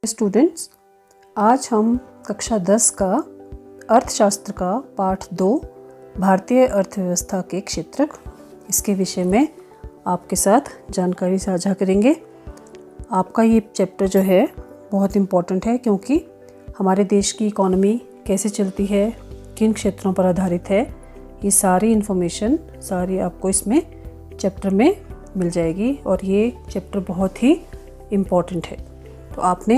Students, आज हम कक्षा 10 का अर्थशास्त्र का पाठ 2 भारतीय अर्थव्यवस्था के क्षेत्रक इसके विषय में आपके साथ जानकारी साझा करेंगे। आपका ये चैप्टर जो है बहुत इम्पॉर्टेंट है क्योंकि हमारे देश की इकोनॉमी कैसे चलती है, किन क्षेत्रों पर आधारित है, ये सारी इन्फॉर्मेशन आपको इसमें चैप्टर में मिल जाएगी और ये चैप्टर बहुत ही इम्पॉर्टेंट है। तो आपने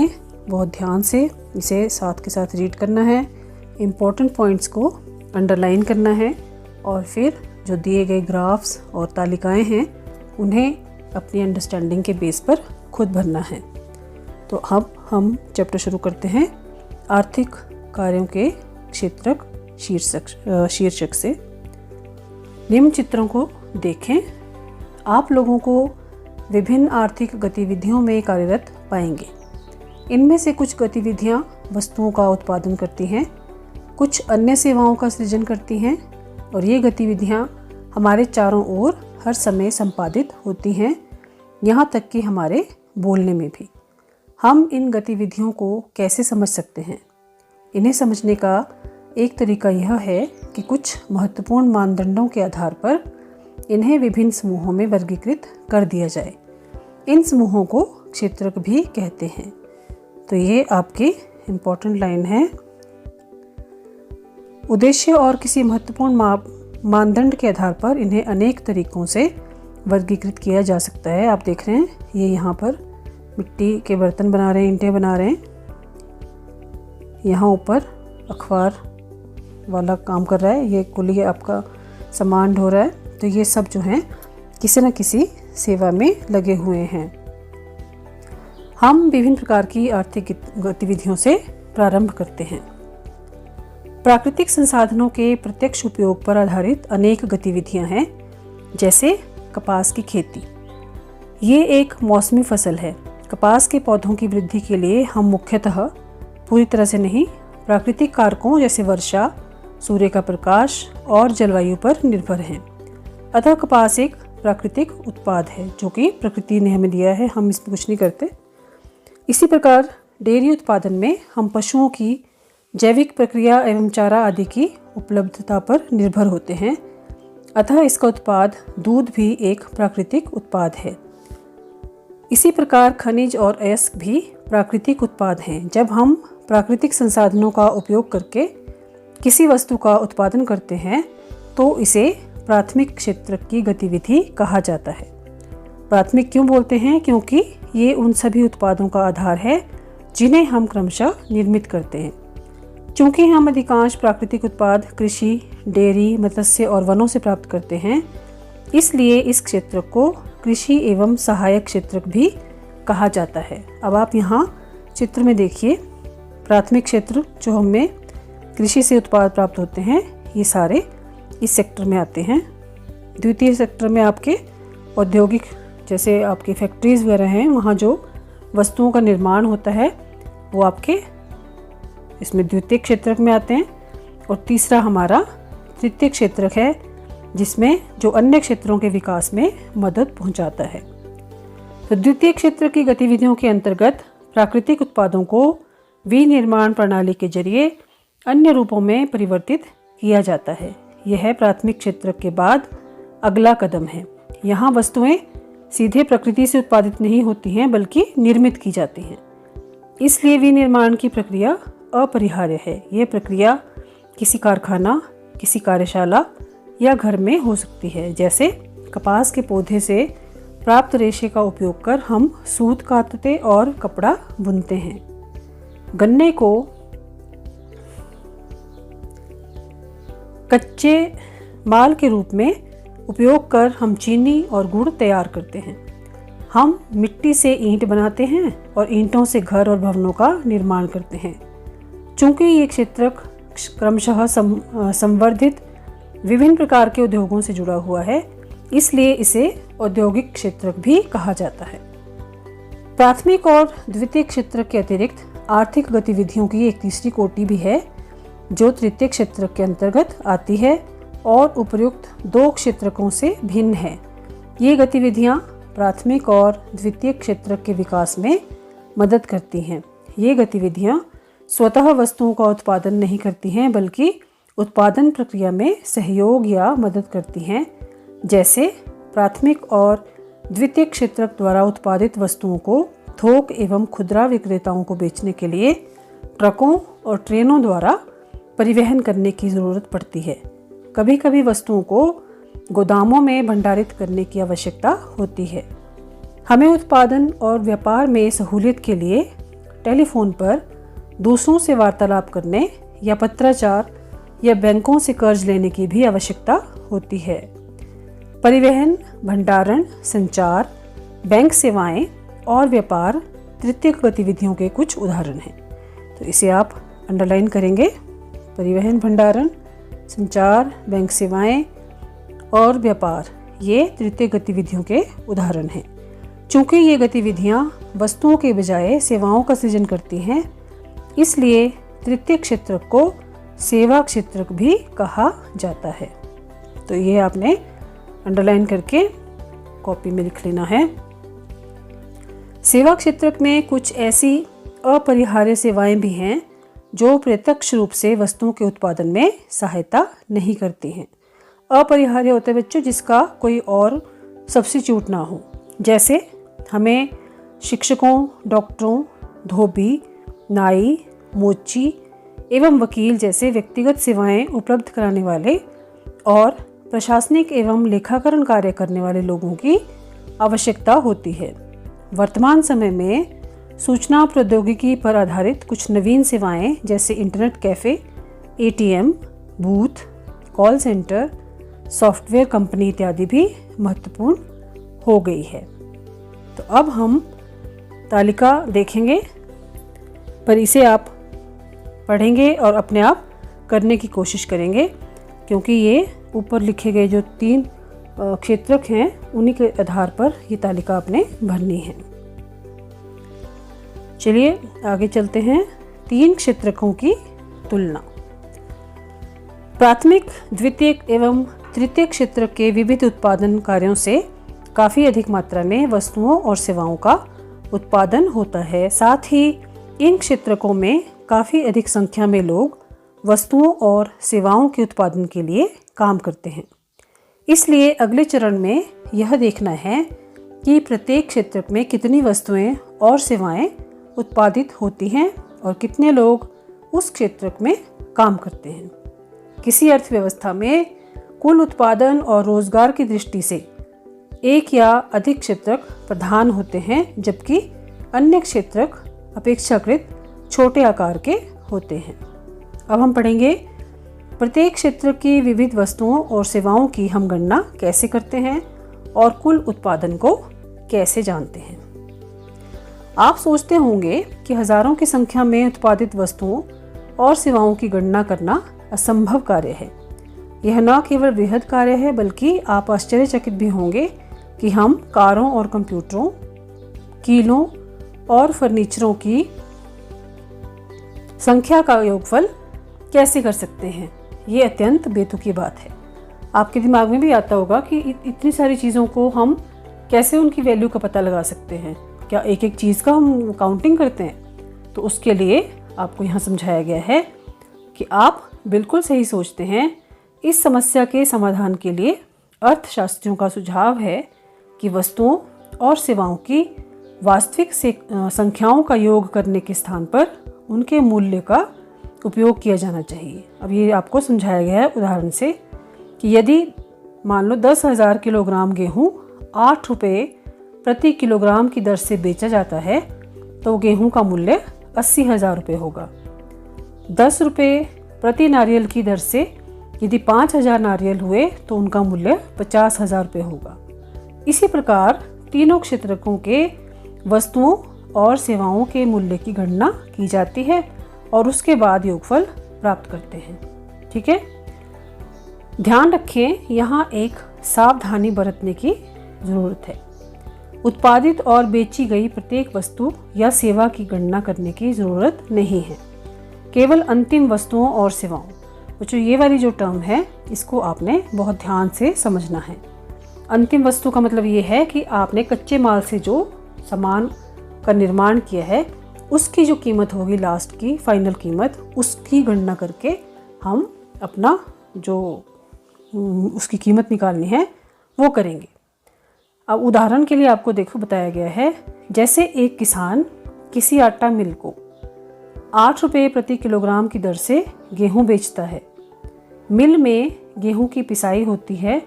बहुत ध्यान से इसे साथ के साथ रीड करना है, इम्पॉर्टेंट पॉइंट्स को अंडरलाइन करना है और फिर जो दिए गए ग्राफ्स और तालिकाएं हैं उन्हें अपनी अंडरस्टैंडिंग के बेस पर खुद भरना है। तो अब हम चैप्टर शुरू करते हैं आर्थिक कार्यों के क्षेत्रक शीर्षक से। निम्न चित्रों को देखें। आप लोगों को विभिन्न आर्थिक गतिविधियों में कार्यरत पाएंगे। इनमें से कुछ गतिविधियां वस्तुओं का उत्पादन करती हैं, कुछ अन्य सेवाओं का सृजन करती हैं और ये गतिविधियां हमारे चारों ओर हर समय संपादित होती हैं, यहाँ तक कि हमारे बोलने में भी। हम इन गतिविधियों को कैसे समझ सकते हैं? इन्हें समझने का एक तरीका यह है कि कुछ महत्वपूर्ण मानदंडों के आधार पर इन्हें विभिन्न समूहों में वर्गीकृत कर दिया जाए। इन समूहों को क्षेत्रक भी कहते हैं। तो ये आपकी इम्पोर्टेंट लाइन है। उद्देश्य और किसी महत्वपूर्ण मानदंड के आधार पर इन्हें अनेक तरीकों से वर्गीकृत किया जा सकता है। आप देख रहे हैं ये यहाँ पर मिट्टी के बर्तन बना रहे हैं, ईंटें बना रहे हैं। यहाँ ऊपर अखबार वाला काम कर रहा है, ये कुली आपका सामान ढो रहा है। तो ये सब जो हैं किसी न किसी सेवा में लगे हुए हैं। हम विभिन्न प्रकार की आर्थिक गतिविधियों से प्रारंभ करते हैं। प्राकृतिक संसाधनों के प्रत्यक्ष उपयोग पर आधारित अनेक गतिविधियां हैं, जैसे कपास की खेती। ये एक मौसमी फसल है। कपास के पौधों की वृद्धि के लिए हम मुख्यतः पूरी तरह से नहीं, प्राकृतिक कारकों जैसे वर्षा, सूर्य का प्रकाश और जलवायु पर निर्भर हैं। अतः कपास एक प्राकृतिक उत्पाद है जो कि प्रकृति ने हमें दिया है, हम इसमें कुछ नहीं करते। इसी प्रकार डेयरी उत्पादन में हम पशुओं की जैविक प्रक्रिया एवं चारा आदि की उपलब्धता पर निर्भर होते हैं। अतः इसका उत्पाद दूध भी एक प्राकृतिक उत्पाद है। इसी प्रकार खनिज और अयस्क भी प्राकृतिक उत्पाद हैं। जब हम प्राकृतिक संसाधनों का उपयोग करके किसी वस्तु का उत्पादन करते हैं तो इसे प्राथमिक क्षेत्रक की गतिविधि कहा जाता है। प्राथमिक क्यों बोलते हैं? क्योंकि ये उन सभी उत्पादों का आधार है जिन्हें हम क्रमशः निर्मित करते हैं। चूँकि हम अधिकांश प्राकृतिक उत्पाद कृषि, डेयरी, मत्स्य और वनों से प्राप्त करते हैं, इसलिए इस क्षेत्रक को कृषि एवं सहायक क्षेत्रक भी कहा जाता है। अब आप यहाँ चित्र में देखिए, प्राथमिक क्षेत्र जो हमें कृषि से उत्पाद प्राप्त होते हैं, ये सारे इस सेक्टर में आते हैं। द्वितीय सेक्टर में आपके औद्योगिक जैसे आपकी फैक्ट्रीज वगैरह हैं, वहाँ जो वस्तुओं का निर्माण होता है वो आपके इसमें द्वितीय क्षेत्रक में आते हैं। और तीसरा हमारा तृतीय क्षेत्रक है जिसमें जो अन्य क्षेत्रों के विकास में मदद पहुँचाता है। तो द्वितीय क्षेत्र की गतिविधियों के अंतर्गत प्राकृतिक उत्पादों को विनिर्माण प्रणाली के जरिए अन्य रूपों में परिवर्तित किया जाता है। यह प्राथमिक क्षेत्रक के बाद अगला कदम है। यहाँ वस्तुएं सीधे प्रकृति से उत्पादित नहीं होती हैं बल्कि निर्मित की जाती हैं। इसलिए विनिर्माण की प्रक्रिया अपरिहार्य है। यह प्रक्रिया किसी कारखाना, किसी कार्यशाला या घर में हो सकती है। जैसे कपास के पौधे से प्राप्त रेशे का उपयोग कर हम सूत कातते और कपड़ा बुनते हैं। गन्ने को कच्चे माल के रूप में उपयोग कर हम चीनी और गुड़ तैयार करते हैं। हम मिट्टी से ईंट बनाते हैं और ईंटों से घर और भवनों का निर्माण करते हैं। चूँकि ये क्षेत्रक क्रमशः संवर्धित विभिन्न प्रकार के उद्योगों से जुड़ा हुआ है, इसलिए इसे औद्योगिक क्षेत्रक भी कहा जाता है। प्राथमिक और द्वितीय क्षेत्रक के अतिरिक्त आर्थिक गतिविधियों की एक तीसरी कोटि भी है जो तृतीय क्षेत्रक के अंतर्गत आती है और उपर्युक्त दो क्षेत्रकों से भिन्न है। ये गतिविधियाँ प्राथमिक और द्वितीय क्षेत्रक के विकास में मदद करती हैं। ये गतिविधियाँ स्वतः वस्तुओं का उत्पादन नहीं करती हैं, बल्कि उत्पादन प्रक्रिया में सहयोग या मदद करती हैं। जैसे प्राथमिक और द्वितीयक क्षेत्रक द्वारा उत्पादित वस्तुओं को थोक एवं खुदरा विक्रेताओं को बेचने के लिए ट्रकों और ट्रेनों द्वारा परिवहन करने की ज़रूरत पड़ती है। कभी कभी वस्तुओं को गोदामों में भंडारित करने की आवश्यकता होती है। हमें उत्पादन और व्यापार में सहूलियत के लिए टेलीफोन पर दूसरों से वार्तालाप करने या पत्राचार या बैंकों से कर्ज लेने की भी आवश्यकता होती है। परिवहन, भंडारण, संचार, बैंक सेवाएं और व्यापार तृतीयक गतिविधियों के कुछ उदाहरण हैं। तो इसे आप अंडरलाइन करेंगे। परिवहन, भंडारण, संचार, बैंक सेवाएं और व्यापार ये तृतीयक गतिविधियों के उदाहरण हैं। चूँकि ये गतिविधियाँ वस्तुओं के बजाय सेवाओं का सृजन करती हैं, इसलिए तृतीयक क्षेत्रक को सेवा क्षेत्रक भी कहा जाता है। तो ये आपने अंडरलाइन करके कॉपी में लिख लेना है। सेवा क्षेत्रक में कुछ ऐसी अपरिहार्य सेवाएं भी हैं जो प्रत्यक्ष रूप से वस्तुओं के उत्पादन में सहायता नहीं करती हैं। अपरिहार्य होता है बच्चों जिसका कोई और सब्स्टिट्यूट ना हो। जैसे हमें शिक्षकों, डॉक्टरों, धोबी, नाई, मोची एवं वकील जैसे व्यक्तिगत सेवाएं उपलब्ध कराने वाले और प्रशासनिक एवं लेखाकरण कार्य करने वाले लोगों की आवश्यकता होती है। वर्तमान समय में सूचना प्रौद्योगिकी पर आधारित कुछ नवीन सेवाएं जैसे internet cafe, ATM, booth, call centre, software company इत्यादि भी महत्वपूर्ण हो गई है। तो अब हम तालिका देखेंगे, पर इसे आप पढ़ेंगे और अपने आप करने की कोशिश करेंगे, क्योंकि ये ऊपर लिखे गए जो 3 क्षेत्रक हैं उन्हीं के आधार पर ये तालिका आपने भरनी है। चलिए आगे चलते हैं। 3 क्षेत्रकों की तुलना। प्राथमिक, द्वितीयक एवं तृतीयक क्षेत्रक के विविध उत्पादन कार्यों से काफ़ी अधिक मात्रा में वस्तुओं और सेवाओं का उत्पादन होता है। साथ ही इन क्षेत्रकों में काफ़ी अधिक संख्या में लोग वस्तुओं और सेवाओं के उत्पादन के लिए काम करते हैं। इसलिए अगले चरण में यह देखना है कि प्रत्येक क्षेत्र में कितनी वस्तुएं और सेवाएं उत्पादित होती हैं और कितने लोग उस क्षेत्र में काम करते हैं। किसी अर्थव्यवस्था में कुल उत्पादन और रोजगार की दृष्टि से एक या अधिक क्षेत्रक प्रधान होते हैं, जबकि अन्य क्षेत्रक अपेक्षाकृत छोटे आकार के होते हैं। अब हम पढ़ेंगे प्रत्येक क्षेत्र की विविध वस्तुओं और सेवाओं की हम गणना कैसे करते हैं और कुल उत्पादन को कैसे जानते हैं। आप सोचते होंगे कि हजारों की संख्या में उत्पादित वस्तुओं और सेवाओं की गणना करना असंभव कार्य है। यह न केवल बृहद कार्य है, बल्कि आप आश्चर्यचकित भी होंगे कि हम कारों और कंप्यूटरों, कीलों और फर्नीचरों की संख्या का योगफल कैसे कर सकते हैं। ये अत्यंत बेतुकी बात है। आपके दिमाग में भी आता होगा कि इतनी सारी चीज़ों को हम कैसे उनकी वैल्यू का पता लगा सकते हैं। क्या एक एक चीज़ का हम काउंटिंग करते हैं? तो उसके लिए आपको यहाँ समझाया गया है कि आप बिल्कुल सही सोचते हैं। इस समस्या के समाधान के लिए अर्थशास्त्रियों का सुझाव है कि वस्तुओं और सेवाओं की वास्तविक संख्याओं का योग करने के स्थान पर उनके मूल्य का उपयोग किया जाना चाहिए। अब ये आपको समझाया गया है उदाहरण से कि यदि मान लो 10,000 किलोग्राम गेहूँ 8 रुपये प्रति किलोग्राम की दर से बेचा जाता है, तो गेहूँ का मूल्य 80,000 रुपये होगा। 10 रुपये प्रति नारियल की दर से यदि 5,000 नारियल हुए तो उनका मूल्य 50,000 रुपये होगा। इसी प्रकार तीनों क्षेत्रकों के वस्तुओं और सेवाओं के मूल्य की गणना की जाती है और उसके बाद योगफल प्राप्त करते हैं। ठीक है, ध्यान रखें, यहाँ एक सावधानी बरतने की ज़रूरत है। उत्पादित और बेची गई प्रत्येक वस्तु या सेवा की गणना करने की ज़रूरत नहीं है, केवल अंतिम वस्तुओं और सेवाओं। बच्चों, ये वाली जो टर्म है इसको आपने बहुत ध्यान से समझना है। अंतिम वस्तु का मतलब ये है कि आपने कच्चे माल से जो सामान का निर्माण किया है उसकी जो कीमत होगी लास्ट की फाइनल कीमत, उसकी गणना करके हम अपना जो उसकी कीमत निकालनी है वो करेंगे। अब उदाहरण के लिए आपको देखो बताया गया है, जैसे एक किसान किसी आटा मिल को 8 रुपये प्रति किलोग्राम की दर से गेहूं बेचता है। मिल में गेहूं की पिसाई होती है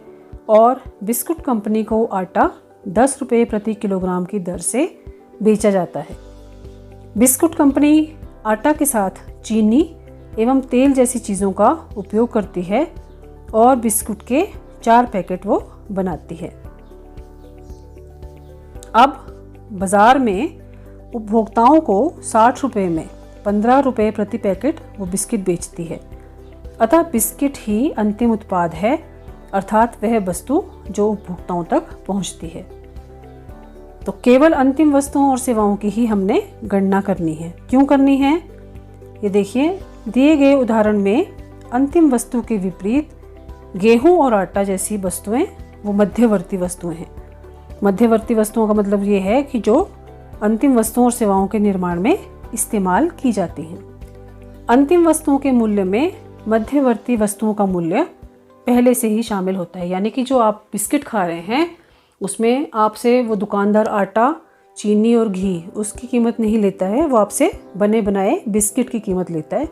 और बिस्कुट कंपनी को आटा 10 रुपये प्रति किलोग्राम की दर से बेचा जाता है। बिस्कुट कंपनी आटा के साथ चीनी एवं तेल जैसी चीज़ों का उपयोग करती है और बिस्कुट के 4 पैकेट वो बनाती है। अब बाज़ार में उपभोक्ताओं को 60 रुपये में 15 रुपये प्रति पैकेट वो बिस्किट बेचती है। अतः बिस्किट ही अंतिम उत्पाद है, अर्थात वह वस्तु जो उपभोक्ताओं तक पहुंचती है। तो केवल अंतिम वस्तुओं और सेवाओं की ही हमने गणना करनी है। क्यों करनी है? ये देखिए, दिए गए उदाहरण में अंतिम वस्तु के विपरीत गेहूं और आटा जैसी वस्तुएं वो मध्यवर्ती वस्तुएं हैं। मध्यवर्ती वस्तुओं का मतलब ये है कि जो अंतिम वस्तुओं और सेवाओं के निर्माण में इस्तेमाल की जाती हैं। अंतिम वस्तुओं के मूल्य में मध्यवर्ती वस्तुओं का मूल्य पहले से ही शामिल होता है। यानी कि जो आप बिस्किट खा रहे हैं उसमें आपसे वो दुकानदार आटा, चीनी और घी उसकी कीमत नहीं लेता है, वो आपसे बने बनाए बिस्किट की कीमत लेता है,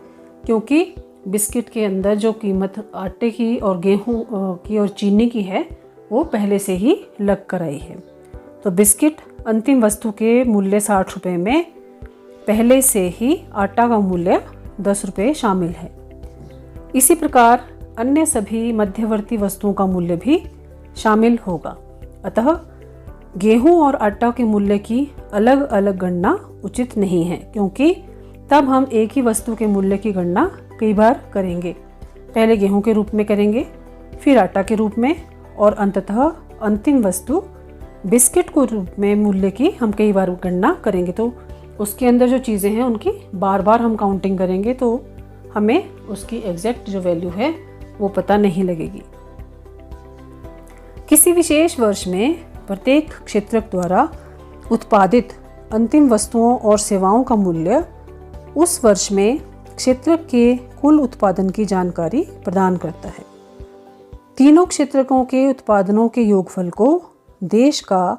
क्योंकि बिस्किट के अंदर जो कीमत आटे की और गेहूं की और चीनी की है वो पहले से ही लग कर आई है। तो बिस्किट अंतिम वस्तु के मूल्य 60 रुपये में पहले से ही आटा का मूल्य 10 रुपये शामिल है। इसी प्रकार अन्य सभी मध्यवर्ती वस्तुओं का मूल्य भी शामिल होगा। अतः गेहूं और आटा के मूल्य की अलग अलग गणना उचित नहीं है, क्योंकि तब हम एक ही वस्तु के मूल्य की गणना कई बार करेंगे। पहले गेहूं के रूप में करेंगे, फिर आटा के रूप में, और अंततः अंतिम वस्तु बिस्किट के रूप में मूल्य की हम कई बार गणना करेंगे। तो उसके अंदर जो चीज़ें हैं उनकी बार बार हम काउंटिंग करेंगे, तो हमें उसकी एग्जैक्ट जो वैल्यू है वो पता नहीं लगेगी। किसी विशेष वर्ष में प्रत्येक क्षेत्रक द्वारा उत्पादित अंतिम वस्तुओं और सेवाओं का मूल्य उस वर्ष में क्षेत्रक के कुल उत्पादन की जानकारी प्रदान करता है। तीनों क्षेत्रकों के उत्पादनों के योगफल को देश का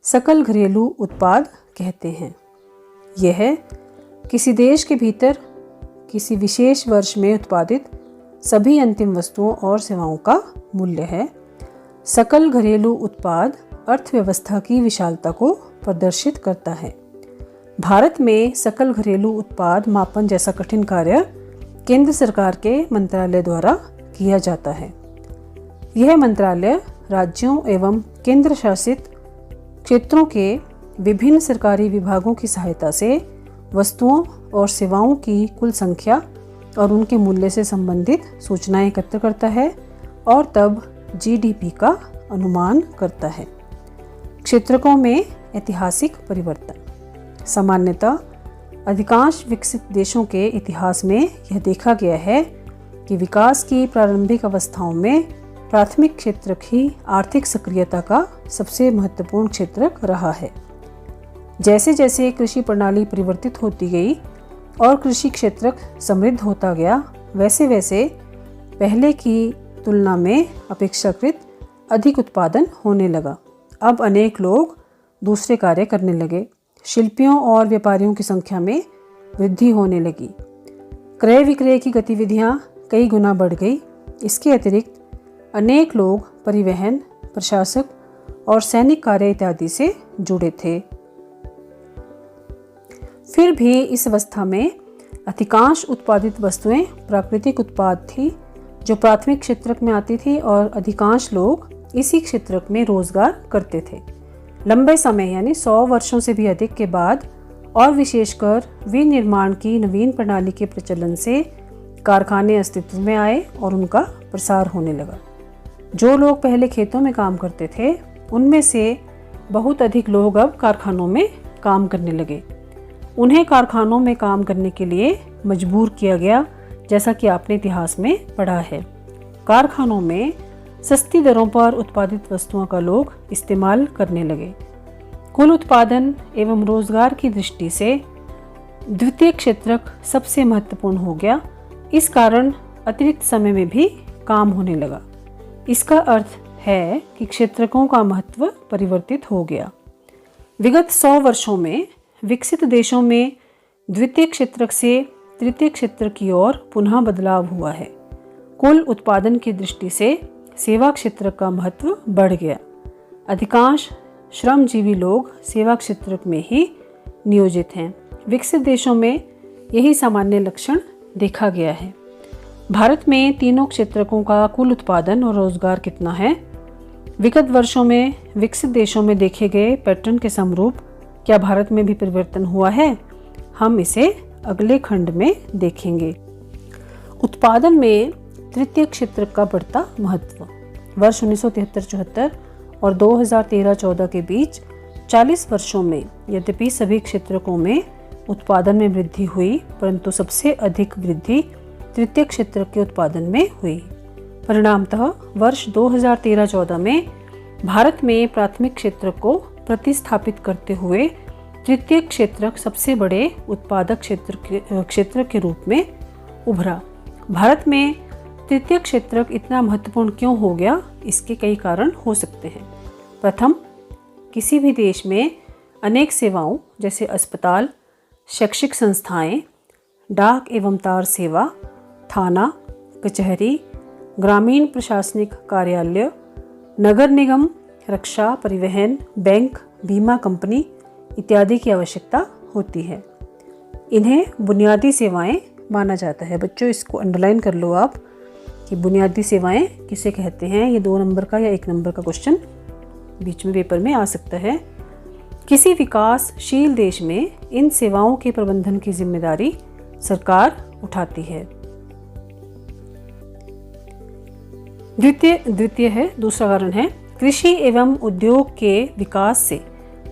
सकल घरेलू उत्पाद कहते हैं। यह किसी देश के भीतर किसी विशेष वर्ष में उत्पादित सभी अंतिम वस्तुओं और सेवाओं का मूल्य है। सकल घरेलू उत्पाद अर्थव्यवस्था की विशालता को प्रदर्शित करता है। भारत में सकल घरेलू उत्पाद मापन जैसा कठिन कार्य केंद्र सरकार के मंत्रालय द्वारा किया जाता है। यह मंत्रालय राज्यों एवं केंद्र शासित क्षेत्रों के विभिन्न सरकारी विभागों की सहायता से वस्तुओं और सेवाओं की कुल संख्या और उनके मूल्य से संबंधित सूचनाएं एकत्र करता है और तब जीडीपी का अनुमान करता है। क्षेत्रकों में ऐतिहासिक परिवर्तन। सामान्यतः अधिकांश विकसित देशों के इतिहास में यह देखा गया है कि विकास की प्रारंभिक अवस्थाओं में प्राथमिक क्षेत्रक ही आर्थिक सक्रियता का सबसे महत्वपूर्ण क्षेत्रक रहा है। जैसे जैसे कृषि प्रणाली परिवर्तित होती गई और कृषि क्षेत्रक समृद्ध होता गया, वैसे वैसे पहले की तुलना में अपेक्षाकृत अधिक उत्पादन होने लगा। अब अनेक लोग दूसरे कार्य करने लगे। शिल्पियों और व्यापारियों की संख्या में वृद्धि होने लगी। क्रय विक्रय की गतिविधियां कई गुना बढ़ गई। इसके अतिरिक्त अनेक लोग परिवहन, प्रशासक और सैनिक कार्य इत्यादि से जुड़े थे। फिर भी इस अवस्था में अधिकांश उत्पादित वस्तुएं प्राकृतिक उत्पाद थी जो प्राथमिक क्षेत्रक में आती थी और अधिकांश लोग इसी क्षेत्रक में रोजगार करते थे। लंबे समय यानी 100 वर्षों से भी अधिक के बाद और विशेषकर विनिर्माण की नवीन प्रणाली के प्रचलन से कारखाने अस्तित्व में आए और उनका प्रसार होने लगा। जो लोग पहले खेतों में काम करते थे उनमें से बहुत अधिक लोग अब कारखानों में काम करने लगे। उन्हें कारखानों में काम करने के लिए मजबूर किया गया, जैसा कि आपने इतिहास में पढ़ा है। कारखानों में सस्ती दरों पर उत्पादित वस्तुओं का लोग इस्तेमाल करने लगे। कुल उत्पादन एवं रोजगार की दृष्टि से द्वितीय क्षेत्रक सबसे महत्वपूर्ण हो गया। इस कारण अतिरिक्त समय में भी काम होने लगा। इसका अर्थ है कि क्षेत्रकों का महत्व परिवर्तित हो गया। विगत 100 वर्षों में विकसित देशों में द्वितीय क्षेत्रक से तृतीय क्षेत्र की ओर पुनः बदलाव हुआ है। कुल उत्पादन की दृष्टि से सेवा क्षेत्र का महत्व बढ़ गया। अधिकांश श्रमजीवी लोग सेवा क्षेत्र में ही नियोजित हैं। विकसित देशों में यही सामान्य लक्षण देखा गया है। भारत में तीनों क्षेत्रकों का कुल उत्पादन और रोजगार कितना है? विगत वर्षों में विकसित देशों में देखे गए पैटर्न के समरूप क्या भारत में भी परिवर्तन हुआ है? हम इसे अगले खंड में देखेंगे। उत्पादन में तृतीय क्षेत्र का बढ़ता महत्व। वर्ष 1973-74 और 2013-14 के बीच 40 वर्षों में यद्यपि सभी क्षेत्रकों में उत्पादन में वृद्धि हुई, परंतु सबसे अधिक वृद्धि तृतीय क्षेत्र के उत्पादन में हुई। परिणामतः वर्ष 2013-14 में भारत में प्राथमिक क्षेत्र को प्रतिस्थापित करते हुए तृतीय क्षेत्रक सबसे बड़े उत्पादक क्षेत्र के रूप में उभरा। भारत में तृतीय क्षेत्रक इतना महत्वपूर्ण क्यों हो गया? इसके कई कारण हो सकते हैं। प्रथम, किसी भी देश में अनेक सेवाओं जैसे अस्पताल, शैक्षिक संस्थाएं, डाक एवं तार सेवा, थाना, कचहरी, ग्रामीण प्रशासनिक कार्यालय, नगर निगम, रक्षा, परिवहन, बैंक, बीमा कंपनी इत्यादि की आवश्यकता होती है। इन्हें बुनियादी सेवाएं माना जाता है। बच्चों, इसको अंडरलाइन कर लो आप कि बुनियादी सेवाएं किसे कहते हैं। ये 2 नंबर का या 1 नंबर का क्वेश्चन बीच में पेपर में आ सकता है। किसी विकासशील देश में इन सेवाओं के प्रबंधन की जिम्मेदारी सरकार उठाती है। द्वितीय है, दूसरा कारण है कृषि एवं उद्योग के विकास से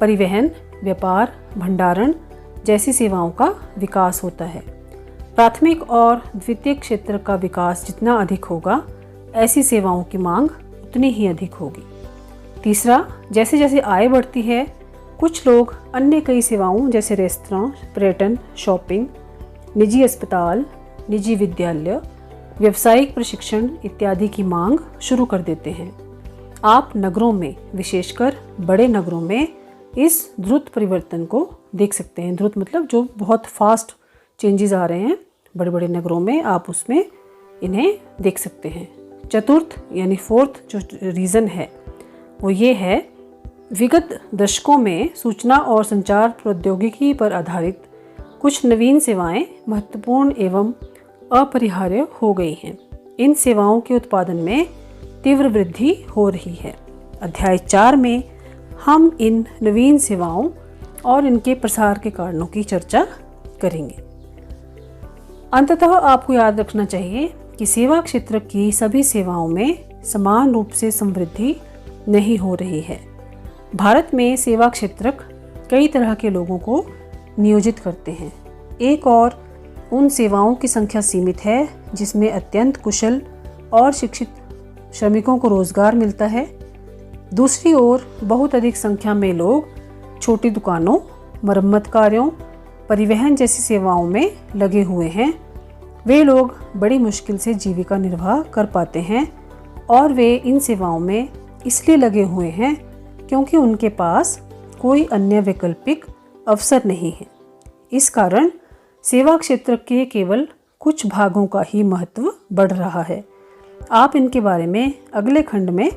परिवहन, व्यापार, भंडारण जैसी सेवाओं का विकास होता है। प्राथमिक और द्वितीय क्षेत्र का विकास जितना अधिक होगा, ऐसी सेवाओं की मांग उतनी ही अधिक होगी। तीसरा, जैसे जैसे आय बढ़ती है, कुछ लोग अन्य कई सेवाओं जैसे रेस्तरां, पर्यटन, शॉपिंग, निजी अस्पताल, निजी विद्यालय, व्यावसायिक प्रशिक्षण इत्यादि की मांग शुरू कर देते हैं। आप नगरों में, विशेषकर बड़े नगरों में इस द्रुत परिवर्तन को देख सकते हैं। द्रुत मतलब जो बहुत फास्ट चेंजेस आ रहे हैं बड़े बड़े नगरों में, आप उसमें इन्हें देख सकते हैं। चतुर्थ यानी फोर्थ जो रीज़न है वो ये है, विगत दशकों में सूचना और संचार प्रौद्योगिकी पर आधारित कुछ नवीन सेवाएं महत्वपूर्ण एवं अपरिहार्य हो गई हैं। इन सेवाओं के उत्पादन में तीव्र वृद्धि हो रही है। अध्याय 4 में हम इन नवीन सेवाओं और इनके प्रसार के कारणों की चर्चा करेंगे। अंततः आपको याद रखना चाहिए कि सेवा क्षेत्र की सभी सेवाओं में समान रूप से समृद्धि नहीं हो रही है। भारत में सेवा क्षेत्रक कई तरह के लोगों को नियोजित करते हैं। एक और उन सेवाओं की संख्या सीमित है जिसमें अत्यंत कुशल और शिक्षित श्रमिकों को रोजगार मिलता है। दूसरी ओर बहुत अधिक संख्या में लोग छोटी दुकानों, मरम्मत कार्यों, परिवहन जैसी सेवाओं में लगे हुए हैं। वे लोग बड़ी मुश्किल से जीविका निर्वाह कर पाते हैं और वे इन सेवाओं में इसलिए लगे हुए हैं क्योंकि उनके पास कोई अन्य वैकल्पिक अवसर नहीं है। इस कारण सेवा क्षेत्र के केवल कुछ भागों का ही महत्व बढ़ रहा है। आप इनके बारे में अगले खंड में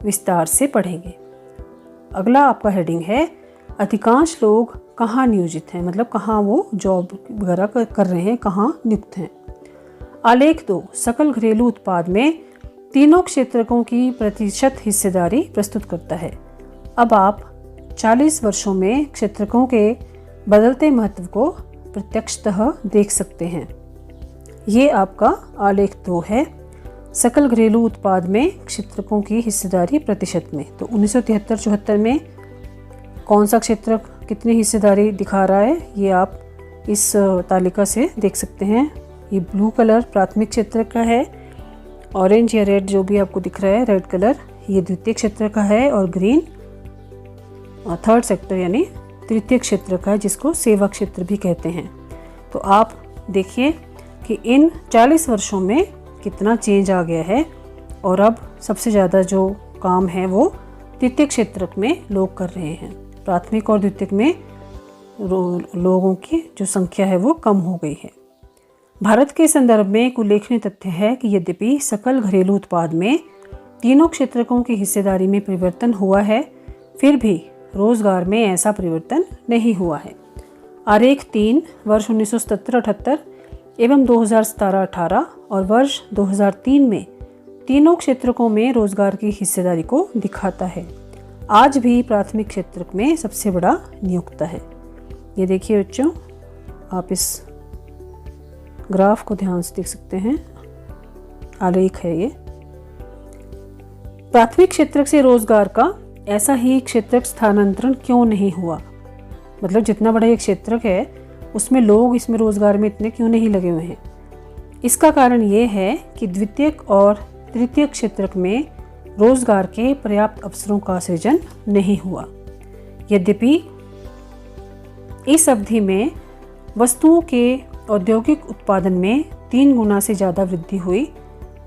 विस्तार से पढ़ेंगे। अगला आपका हेडिंग है, अधिकांश लोग कहाँ नियोजित हैं, मतलब कहाँ वो जॉब वगैरह कर रहे हैं, कहाँ नियुक्त हैं। आलेख 2 सकल घरेलू उत्पाद में तीनों क्षेत्रकों की प्रतिशत हिस्सेदारी प्रस्तुत करता है। अब आप 40 वर्षों में क्षेत्रकों के बदलते महत्व को प्रत्यक्षतः देख सकते हैं। ये आपका आलेख 2 है, सकल घरेलू उत्पाद में क्षेत्रकों की हिस्सेदारी प्रतिशत में। तो 1973-74 में कौन सा क्षेत्र कितनी हिस्सेदारी दिखा रहा है, ये आप इस तालिका से देख सकते हैं। ये ब्लू कलर प्राथमिक क्षेत्र का है, ऑरेंज या रेड जो भी आपको दिख रहा है, रेड कलर ये द्वितीय क्षेत्र का है, और ग्रीन थर्ड सेक्टर यानी तृतीय क्षेत्र का है, जिसको सेवा क्षेत्र भी कहते हैं। तो आप देखिए कि इन 40 वर्षों में कितना चेंज आ गया है। और अब सबसे ज़्यादा जो काम है वो द्वितीयक क्षेत्र में लोग कर रहे हैं। प्राथमिक और द्वितीयक में लोगों की जो संख्या है वो कम हो गई है। भारत के संदर्भ में एक उल्लेखनीय तथ्य है कि यद्यपि सकल घरेलू उत्पाद में तीनों क्षेत्रकों की हिस्सेदारी में परिवर्तन हुआ है, फिर भी रोजगार में ऐसा परिवर्तन नहीं हुआ है। आरेख 3 वर्ष 1977-78 एवं 2017-18 और वर्ष 2003 में तीनों क्षेत्रकों में रोजगार की हिस्सेदारी को दिखाता है। आज भी प्राथमिक क्षेत्र में सबसे बड़ा नियोक्ता है। ये देखिए बच्चों, आप इस ग्राफ को ध्यान से देख सकते हैं, आलेख है ये। प्राथमिक क्षेत्र से रोजगार का ऐसा ही क्षेत्रक स्थानांतरण क्यों नहीं हुआ? मतलब जितना बड़ा ये क्षेत्रक है उसमें लोग इसमें रोजगार में इतने क्यों नहीं लगे हुए हैं? इसका कारण ये है कि द्वितीयक और तृतीयक क्षेत्रक में रोजगार के पर्याप्त अवसरों का सृजन नहीं हुआ। यद्यपि इस अवधि में वस्तुओं के औद्योगिक उत्पादन में 3 गुना से ज़्यादा वृद्धि हुई,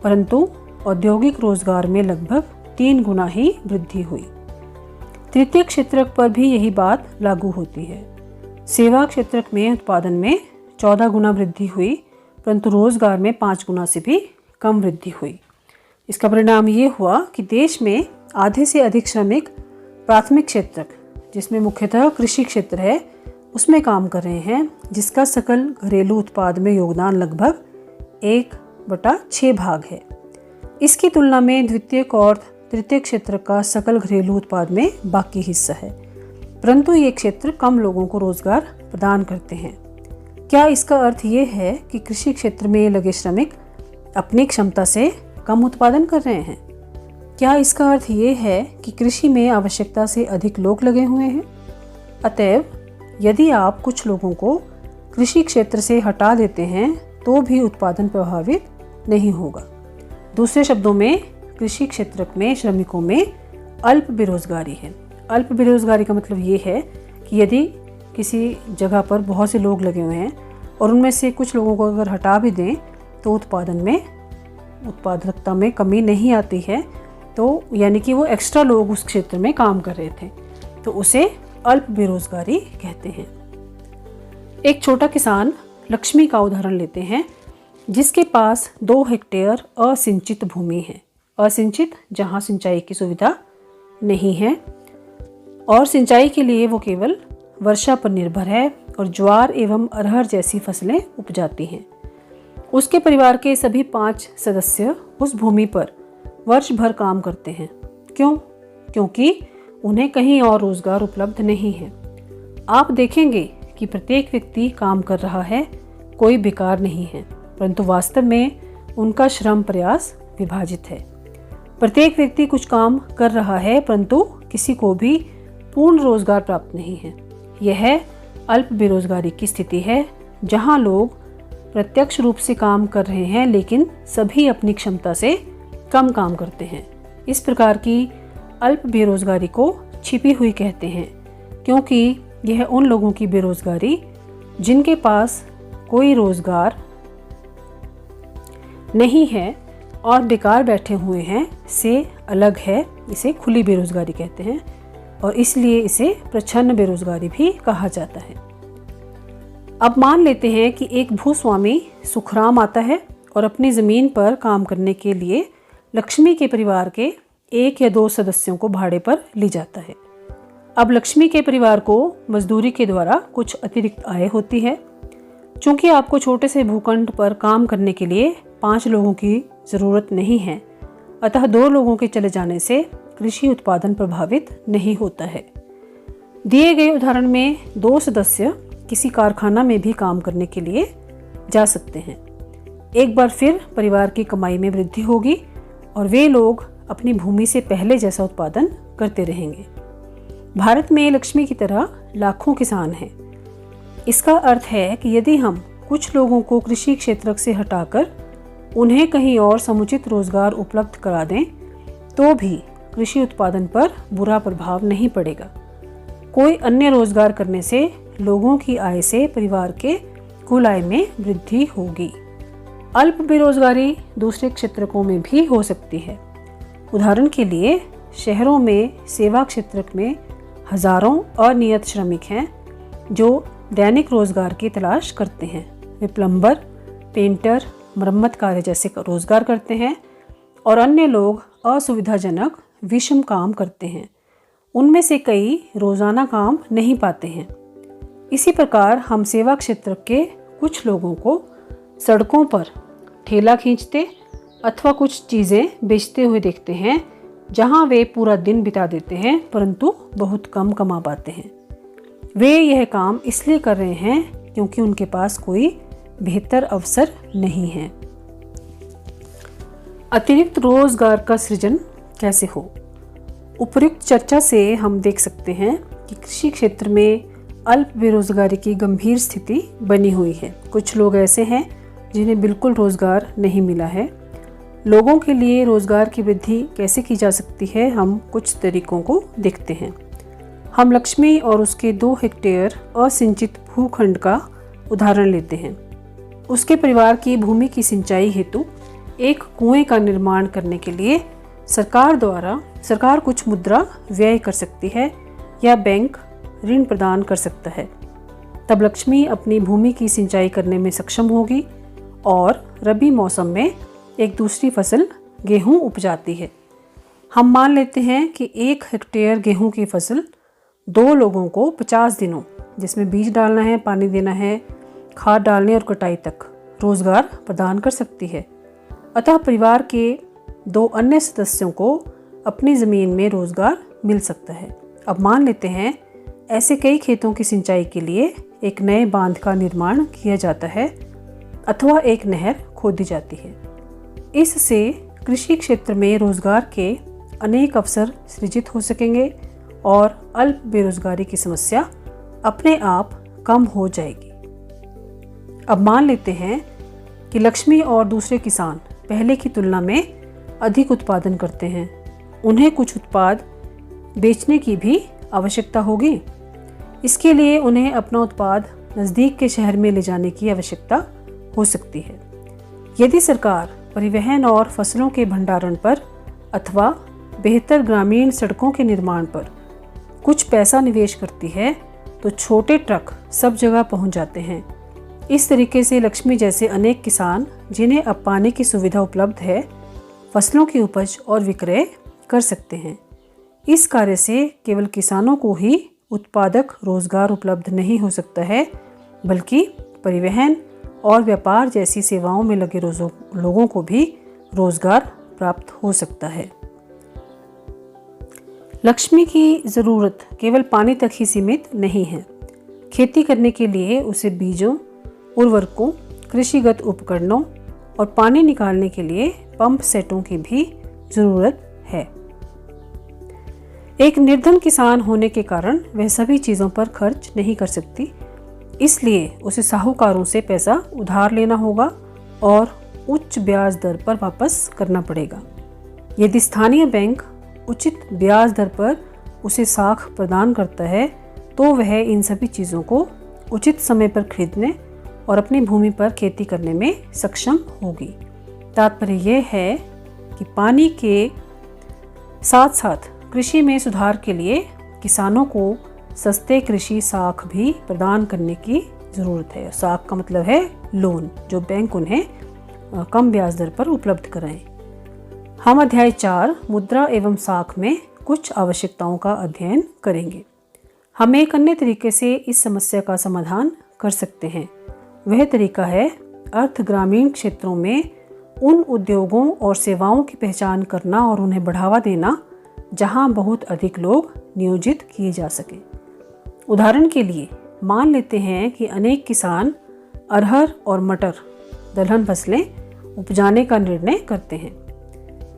परंतु औद्योगिक रोजगार में लगभग 3 गुना ही वृद्धि हुई। तृतीयक क्षेत्रक पर भी यही बात लागू होती है। सेवा क्षेत्रक में उत्पादन में 14 गुना वृद्धि हुई, परंतु रोजगार में 5 गुना से भी कम वृद्धि हुई। इसका परिणाम ये हुआ कि देश में आधे से अधिक श्रमिक प्राथमिक क्षेत्रक, जिसमें मुख्यतः कृषि क्षेत्र है, उसमें काम कर रहे हैं, जिसका सकल घरेलू उत्पाद में योगदान लगभग 1/6 भाग है। इसकी तुलना में द्वितीयक और तृतीयक क्षेत्र का सकल घरेलू उत्पाद में बाकी हिस्सा है, परंतु ये क्षेत्र कम लोगों को रोजगार प्रदान करते हैं। क्या इसका अर्थ ये है कि कृषि क्षेत्र में लगे श्रमिक अपनी क्षमता से कम उत्पादन कर रहे हैं? क्या इसका अर्थ ये है कि कृषि में आवश्यकता से अधिक लोग लगे हुए हैं? अतएव यदि आप कुछ लोगों को कृषि क्षेत्र से हटा देते हैं तो भी उत्पादन प्रभावित नहीं होगा। दूसरे शब्दों में कृषि क्षेत्र में श्रमिकों में अल्प बेरोजगारी है। अल्प बेरोजगारी का मतलब ये है कि यदि किसी जगह पर बहुत से लोग लगे हुए हैं और उनमें से कुछ लोगों को अगर हटा भी दें तो उत्पादकता में कमी नहीं आती है, तो यानी कि वो एक्स्ट्रा लोग उस क्षेत्र में काम कर रहे थे, तो उसे अल्प बेरोजगारी कहते हैं। एक छोटा किसान लक्ष्मी का उदाहरण लेते हैं, जिसके पास 2 हेक्टेयर असिंचित भूमि है। असिंचित जहाँ सिंचाई की सुविधा नहीं है, और सिंचाई के लिए वो केवल वर्षा पर निर्भर है और ज्वार एवं अरहर जैसी फसलें उपजाती हैं। उसके परिवार के सभी 5 सदस्य उस भूमि पर वर्ष भर काम करते हैं। क्यों? क्योंकि उन्हें कहीं और रोजगार उपलब्ध नहीं है। आप देखेंगे कि प्रत्येक व्यक्ति काम कर रहा है, कोई बेकार नहीं है, परंतु वास्तव में उनका श्रम प्रयास विभाजित है। प्रत्येक व्यक्ति कुछ काम कर रहा है, परंतु किसी को भी पूर्ण रोजगार प्राप्त नहीं है। यह अल्प बेरोजगारी की स्थिति है, जहां लोग प्रत्यक्ष रूप से काम कर रहे हैं लेकिन सभी अपनी क्षमता से कम काम करते हैं। इस प्रकार की अल्प बेरोजगारी को छिपी हुई कहते हैं, क्योंकि यह उन लोगों की बेरोजगारी जिनके पास कोई रोजगार नहीं है और बेकार बैठे हुए हैं से अलग है। इसे खुली बेरोजगारी कहते हैं और इसलिए इसे प्रच्छन्न बेरोजगारी भी कहा जाता है। अब मान लेते हैं कि एक भूस्वामी सुखराम आता है और अपनी ज़मीन पर काम करने के लिए लक्ष्मी के परिवार के 1 या 2 सदस्यों को भाड़े पर ले जाता है। अब लक्ष्मी के परिवार को मजदूरी के द्वारा कुछ अतिरिक्त आय होती है। चूँकि आपको छोटे से भूखंड पर काम करने के लिए 5 लोगों की ज़रूरत नहीं है, अतः 2 लोगों के चले जाने से कृषि उत्पादन प्रभावित नहीं होता है। दिए गए उदाहरण में 2 सदस्य किसी कारखाना में भी काम करने के लिए जा सकते हैं। एक बार फिर परिवार की कमाई में वृद्धि होगी और वे लोग अपनी भूमि से पहले जैसा उत्पादन करते रहेंगे। भारत में लक्ष्मी की तरह लाखों किसान हैं। इसका अर्थ है कि यदि हम कुछ लोगों को कृषि क्षेत्र से हटाकर उन्हें कहीं और समुचित रोजगार उपलब्ध करा दें तो भी कृषि उत्पादन पर बुरा प्रभाव नहीं पड़ेगा। कोई अन्य रोजगार करने से लोगों की आय से परिवार के कुल आय में वृद्धि होगी। अल्प बेरोजगारी दूसरे क्षेत्रों में भी हो सकती है। उदाहरण के लिए शहरों में सेवा क्षेत्र में हजारों अनियत श्रमिक हैं जो दैनिक रोजगार की तलाश करते हैं। वे प्लम्बर, पेंटर, मरम्मत कार्य जैसे रोजगार करते हैं और अन्य लोग असुविधाजनक विषम काम करते हैं। उनमें से कई रोजाना काम नहीं पाते हैं। इसी प्रकार हम सेवा क्षेत्र के कुछ लोगों को सड़कों पर ठेला खींचते अथवा कुछ चीज़ें बेचते हुए देखते हैं, जहां वे पूरा दिन बिता देते हैं परंतु बहुत कम कमा पाते हैं। वे यह काम इसलिए कर रहे हैं क्योंकि उनके पास कोई बेहतर अवसर नहीं है। अतिरिक्त रोजगार का सृजन कैसे हो? उपयुक्त चर्चा से हम देख सकते हैं कि कृषि क्षेत्र में अल्प बेरोजगारी की गंभीर स्थिति बनी हुई है। कुछ लोग ऐसे हैं जिन्हें बिल्कुल रोजगार नहीं मिला है। लोगों के लिए रोजगार की वृद्धि कैसे की जा सकती है, हम कुछ तरीकों को देखते हैं। हम लक्ष्मी और उसके 2 हेक्टेयर असिंचित भूखंड का उदाहरण लेते हैं। उसके परिवार की भूमि की सिंचाई हेतु एक कुएं का निर्माण करने के लिए सरकार कुछ मुद्रा व्यय कर सकती है या बैंक ऋण प्रदान कर सकता है। तब लक्ष्मी अपनी भूमि की सिंचाई करने में सक्षम होगी और रबी मौसम में एक दूसरी फसल गेहूं उपजाती है। हम मान लेते हैं कि 1 हेक्टेयर गेहूं की फसल 2 लोगों को 50 दिनों, जिसमें बीज डालना है, पानी देना है, खाद डालने और कटाई तक रोजगार प्रदान कर सकती है। अतः परिवार के 2 अन्य सदस्यों को अपनी ज़मीन में रोजगार मिल सकता है। अब मान लेते हैं ऐसे कई खेतों की सिंचाई के लिए एक नए बांध का निर्माण किया जाता है अथवा एक नहर खोदी जाती है। इससे कृषि क्षेत्र में रोजगार के अनेक अवसर सृजित हो सकेंगे और अल्प बेरोजगारी की समस्या अपने आप कम हो जाएगी। अब मान लेते हैं कि लक्ष्मी और दूसरे किसान पहले की तुलना में अधिक उत्पादन करते हैं। उन्हें कुछ उत्पाद बेचने की भी आवश्यकता होगी। इसके लिए उन्हें अपना उत्पाद नज़दीक के शहर में ले जाने की आवश्यकता हो सकती है। यदि सरकार परिवहन और फसलों के भंडारण पर अथवा बेहतर ग्रामीण सड़कों के निर्माण पर कुछ पैसा निवेश करती है तो छोटे ट्रक सब जगह पहुंच जाते हैं। इस तरीके से लक्ष्मी जैसे अनेक किसान जिन्हें अब पानी की सुविधा उपलब्ध है, फसलों की उपज और विक्रय कर सकते हैं। इस कार्य से केवल किसानों को ही उत्पादक रोजगार उपलब्ध नहीं हो सकता है, बल्कि परिवहन और व्यापार जैसी सेवाओं में लगे लोगों को भी रोजगार प्राप्त हो सकता है। लक्ष्मी की ज़रूरत केवल पानी तक ही सीमित नहीं है। खेती करने के लिए उसे बीजों, उर्वरकों, कृषिगत उपकरणों और पानी निकालने के लिए पंप सेटों की भी ज़रूरत है। एक निर्धन किसान होने के कारण वह सभी चीज़ों पर खर्च नहीं कर सकती, इसलिए उसे साहूकारों से पैसा उधार लेना होगा और उच्च ब्याज दर पर वापस करना पड़ेगा। यदि स्थानीय बैंक उचित ब्याज दर पर उसे साख प्रदान करता है तो वह इन सभी चीज़ों को उचित समय पर खरीदने और अपनी भूमि पर खेती करने में सक्षम होगी। तात्पर्य यह है कि पानी के साथ साथ कृषि में सुधार के लिए किसानों को सस्ते कृषि साख भी प्रदान करने की ज़रूरत है। साख का मतलब है लोन, जो बैंक उन्हें कम ब्याज दर पर उपलब्ध कराएं। हम अध्याय 4 मुद्रा एवं साख में कुछ आवश्यकताओं का अध्ययन करेंगे। हम एक अन्य तरीके से इस समस्या का समाधान कर सकते हैं। वह तरीका है अर्थ ग्रामीण क्षेत्रों में उन उद्योगों और सेवाओं की पहचान करना और उन्हें बढ़ावा देना जहां बहुत अधिक लोग नियोजित किए जा सकें। उदाहरण के लिए मान लेते हैं कि अनेक किसान अरहर और मटर दलहन फसलें उपजाने का निर्णय करते हैं।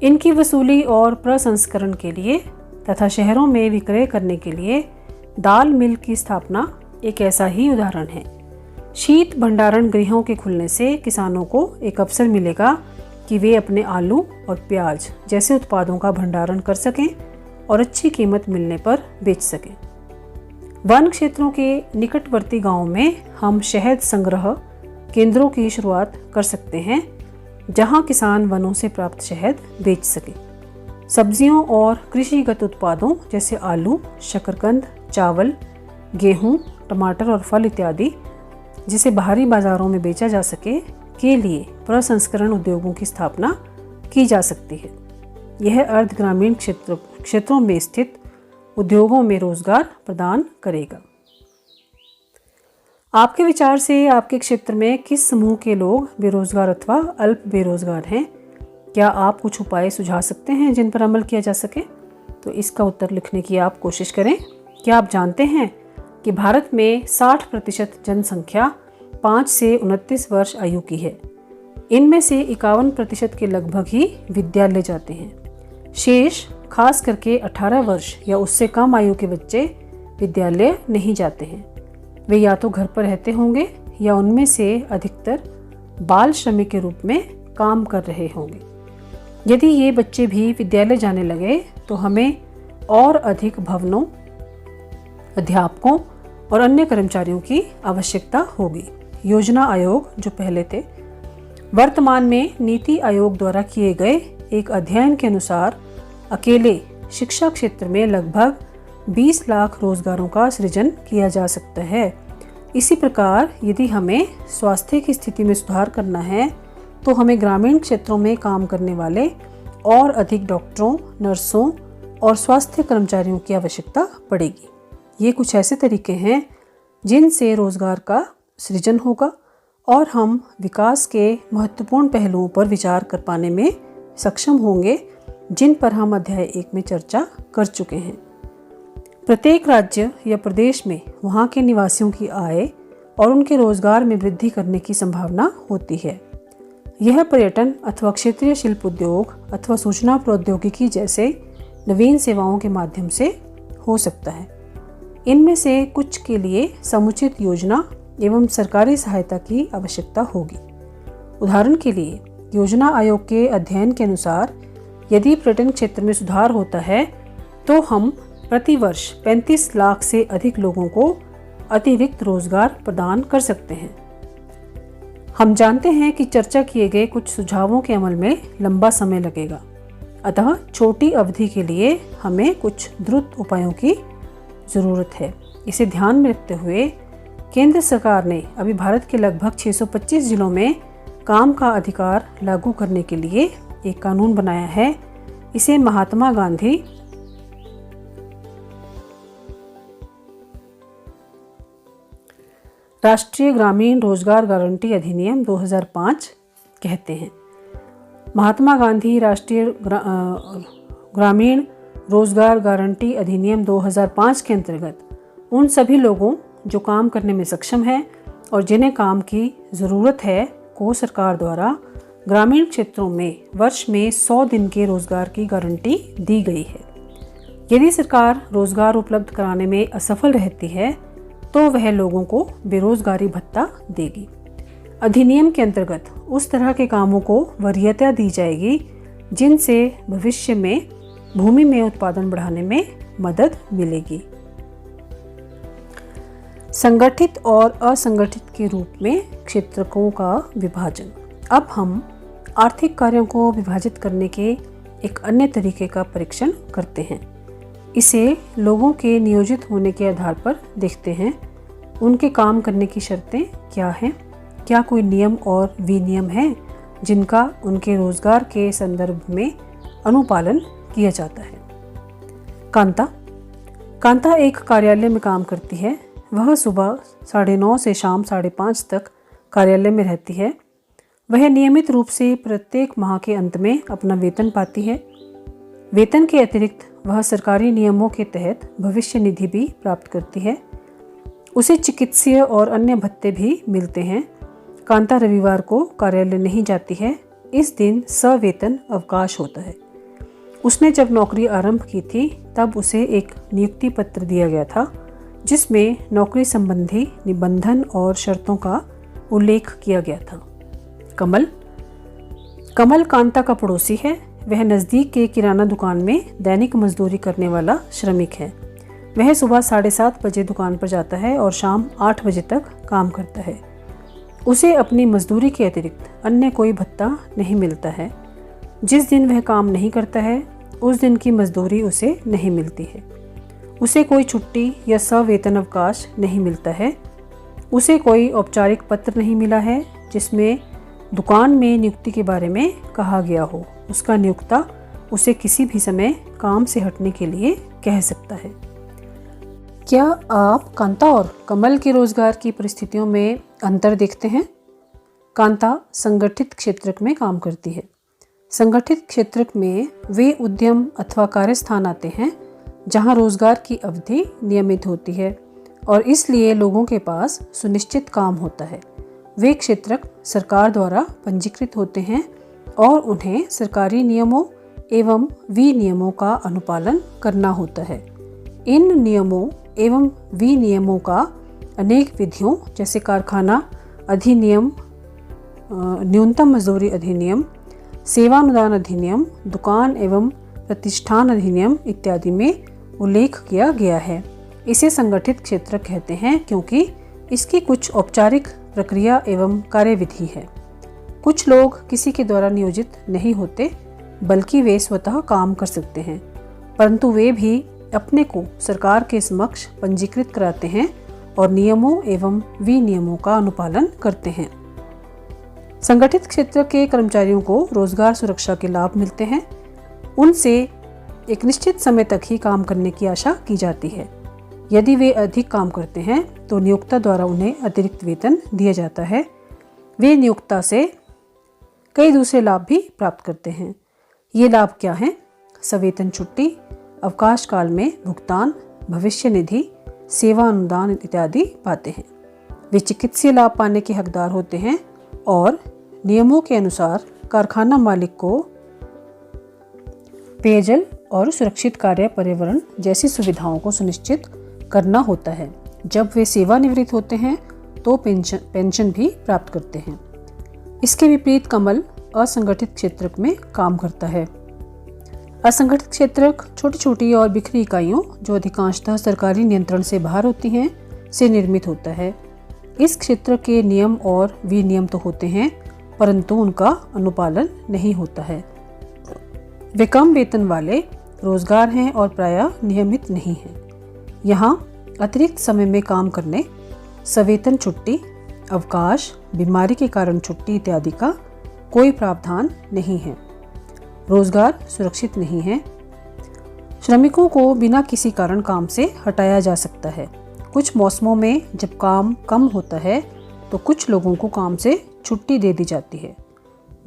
इनकी वसूली और प्रसंस्करण के लिए तथा शहरों में विक्रय करने के लिए दाल मिल की स्थापना एक ऐसा ही उदाहरण है। शीत भंडारण गृहों के खुलने से किसानों को एक अवसर मिलेगा कि वे अपने आलू और प्याज जैसे उत्पादों का भंडारण कर सकें और अच्छी कीमत मिलने पर बेच सकें। वन क्षेत्रों के निकटवर्ती गांवों में हम शहद संग्रह केंद्रों की शुरुआत कर सकते हैं जहां किसान वनों से प्राप्त शहद बेच सकें। सब्जियों और कृषिगत उत्पादों जैसे आलू, शकरकंद, चावल, गेहूं, टमाटर और फल इत्यादि जिसे बाहरी बाजारों में बेचा जा सके के लिए प्रसंस्करण उद्योगों की स्थापना की जा सकती है। यह अर्ध ग्रामीण क्षेत्रों में स्थित उद्योगों में रोजगार प्रदान करेगा। आपके विचार से आपके क्षेत्र में किस समूह के लोग बेरोजगार अथवा अल्प बेरोजगार हैं? क्या आप कुछ उपाय सुझा सकते हैं जिन पर अमल किया जा सके? तो इसका उत्तर लिखने की आप कोशिश करें। क्या आप जानते हैं कि भारत में 60% जनसंख्या 5 से 29 वर्ष आयु की है। इनमें से 51% के लगभग ही विद्यालय जाते हैं। शेष खास करके 18 वर्ष या उससे कम आयु के बच्चे विद्यालय नहीं जाते हैं। वे या तो घर पर रहते होंगे या उनमें से अधिकतर बाल श्रमिक के रूप में काम कर रहे होंगे। यदि ये बच्चे भी विद्यालय जाने लगे तो हमें और अधिक भवनों, अध्यापकों और अन्य कर्मचारियों की आवश्यकता होगी। योजना आयोग जो पहले थे, वर्तमान में नीति आयोग द्वारा किए गए एक अध्ययन के अनुसार अकेले शिक्षा क्षेत्र में लगभग 20 लाख रोजगारों का सृजन किया जा सकता है। इसी प्रकार यदि हमें स्वास्थ्य की स्थिति में सुधार करना है तो हमें ग्रामीण क्षेत्रों में काम करने वाले और अधिक डॉक्टरों, नर्सों और स्वास्थ्य कर्मचारियों की आवश्यकता पड़ेगी। ये कुछ ऐसे तरीके हैं जिनसे रोजगार का सृजन होगा और हम विकास के महत्वपूर्ण पहलुओं पर विचार कर पाने में सक्षम होंगे जिन पर हम अध्याय 1 में चर्चा कर चुके हैं। प्रत्येक राज्य या प्रदेश में वहाँ के निवासियों की आय और उनके रोजगार में वृद्धि करने की संभावना होती है। यह पर्यटन अथवा क्षेत्रीय शिल्प उद्योग अथवा सूचना प्रौद्योगिकी जैसे नवीन सेवाओं के माध्यम से हो सकता है। इनमें से कुछ के लिए समुचित योजना एवं सरकारी सहायता की आवश्यकता होगी। उदाहरण के लिए योजना आयोग के अध्ययन के अनुसार यदि पर्यटन क्षेत्र में सुधार होता है तो हम प्रति वर्ष 35 लाख से अधिक लोगों को अतिरिक्त रोजगार प्रदान कर सकते हैं। हम जानते हैं कि चर्चा किए गए कुछ सुझावों के अमल में लंबा समय लगेगा, अतः छोटी अवधि के लिए हमें कुछ द्रुत उपायों की ज़रूरत है। इसे ध्यान में रखते हुए केंद्र सरकार ने अभी भारत के लगभग 625 जिलों में काम का अधिकार लागू करने के लिए एक कानून बनाया है। इसे महात्मा गांधी राष्ट्रीय ग्रामीण रोजगार गारंटी अधिनियम 2005 कहते हैं। महात्मा गांधी राष्ट्रीय ग्रामीण रोजगार गारंटी अधिनियम 2005 के अंतर्गत उन सभी लोगों जो काम करने में सक्षम हैं और जिन्हें काम की ज़रूरत है को सरकार द्वारा ग्रामीण क्षेत्रों में वर्ष में 100 दिन के रोजगार की गारंटी दी गई है। यदि सरकार रोजगार उपलब्ध कराने में असफल रहती है तो वह लोगों को बेरोजगारी भत्ता देगी। अधिनियम के अंतर्गत उस तरह के कामों को वरीयता दी जाएगी जिनसे भविष्य में भूमि में उत्पादन बढ़ाने में मदद मिलेगी। संगठित और असंगठित के रूप में क्षेत्रकों का विभाजन। अब हम आर्थिक कार्यों को विभाजित करने के एक अन्य तरीके का परीक्षण करते हैं। इसे लोगों के नियोजित होने के आधार पर देखते हैं। उनके काम करने की शर्तें क्या हैं? क्या कोई नियम और विनियम है जिनका उनके रोजगार के संदर्भ में अनुपालन किया जाता है? कांता एक कार्यालय में काम करती है। वह सुबह 9:30 से शाम 5:30 तक कार्यालय में रहती है। वह नियमित रूप से प्रत्येक माह के अंत में अपना वेतन पाती है। वेतन के अतिरिक्त वह सरकारी नियमों के तहत भविष्य निधि भी प्राप्त करती है। उसे चिकित्सीय और अन्य भत्ते भी मिलते हैं। कांता रविवार को कार्यालय नहीं जाती है। इस दिन सवेतन अवकाश होता है। उसने जब नौकरी आरंभ की थी तब उसे एक नियुक्ति पत्र दिया गया था जिसमें नौकरी संबंधी निबंधन और शर्तों का उल्लेख किया गया था। कमल कांता का पड़ोसी है। वह नज़दीक के किराना दुकान में दैनिक मजदूरी करने वाला श्रमिक है। वह सुबह 7:30 बजे दुकान पर जाता है और शाम 8 बजे तक काम करता है। उसे अपनी मजदूरी के अतिरिक्त अन्य कोई भत्ता नहीं मिलता है। जिस दिन वह काम नहीं करता है उस दिन की मजदूरी उसे नहीं मिलती है। उसे कोई छुट्टी या सवेतन अवकाश नहीं मिलता है। उसे कोई औपचारिक पत्र नहीं मिला है जिसमें दुकान में नियुक्ति के बारे में कहा गया हो। उसका नियोक्ता उसे किसी भी समय काम से हटने के लिए कह सकता है। क्या आप कांता और कमल के रोजगार की परिस्थितियों में अंतर देखते हैं? कांता संगठित क्षेत्र में काम करती है। संगठित क्षेत्र में वे उद्यम अथवा कार्यस्थान आते हैं जहां रोजगार की अवधि नियमित होती है और इसलिए लोगों के पास सुनिश्चित काम होता है। वे क्षेत्र सरकार द्वारा पंजीकृत होते हैं और उन्हें सरकारी नियमों एवं विनियमों का अनुपालन करना होता है। इन नियमों एवं विनियमों का अनेक विधियों जैसे कारखाना अधिनियम, न्यूनतम मजदूरी अधिनियम, सेवानुदान अधिनियम, दुकान एवं प्रतिष्ठान अधिनियम इत्यादि में उल्लेख किया गया है। इसे संगठित क्षेत्र कहते हैं क्योंकि इसकी कुछ औपचारिक प्रक्रिया एवं कार्यविधि है। कुछ लोग किसी के द्वारा नियोजित नहीं होते बल्कि वे स्वतः काम कर सकते हैं, परंतु वे भी अपने को सरकार के समक्ष पंजीकृत कराते हैं और नियमों एवं विनियमों का अनुपालन करते हैं। संगठित क्षेत्र के कर्मचारियों को रोजगार सुरक्षा के लाभ मिलते हैं। उनसे एक निश्चित समय तक ही काम करने की आशा की जाती है। यदि वे अधिक काम करते हैं तो नियोक्ता द्वारा उन्हें अतिरिक्त वेतन दिया जाता है। वे नियोक्ता से कई दूसरे लाभ भी प्राप्त करते हैं। ये लाभ क्या हैं? सवेतन छुट्टी, अवकाश काल में भुगतान, भविष्य निधि, सेवा अनुदान इत्यादि पाते हैं। वे चिकित्सीय लाभ पाने के हकदार होते हैं और नियमों के अनुसार कारखाना मालिक को पेयजल और सुरक्षित कार्य पर्यावरण जैसी सुविधाओं को सुनिश्चित करना होता है। जब वे सेवानिवृत्त होते हैं तो पेंशन भी प्राप्त करते हैं। इसके विपरीत कमल असंगठित क्षेत्र में काम करता है। असंगठित क्षेत्र छोटी छोटी और बिखरी इकाइयों जो अधिकांशतः सरकारी नियंत्रण से बाहर होती हैं से निर्मित होता है। इस क्षेत्र के नियम और विनियम तो होते हैं परंतु उनका अनुपालन नहीं होता है। वे कम वेतन वाले रोजगार हैं और प्रायः नियमित नहीं हैं। यहाँ अतिरिक्त समय में काम करने, सवेतन छुट्टी, अवकाश, बीमारी के कारण छुट्टी इत्यादि का कोई प्रावधान नहीं है। रोजगार सुरक्षित नहीं है। श्रमिकों को बिना किसी कारण काम से हटाया जा सकता है। कुछ मौसमों में जब काम कम होता है तो कुछ लोगों को काम से छुट्टी दे दी जाती है।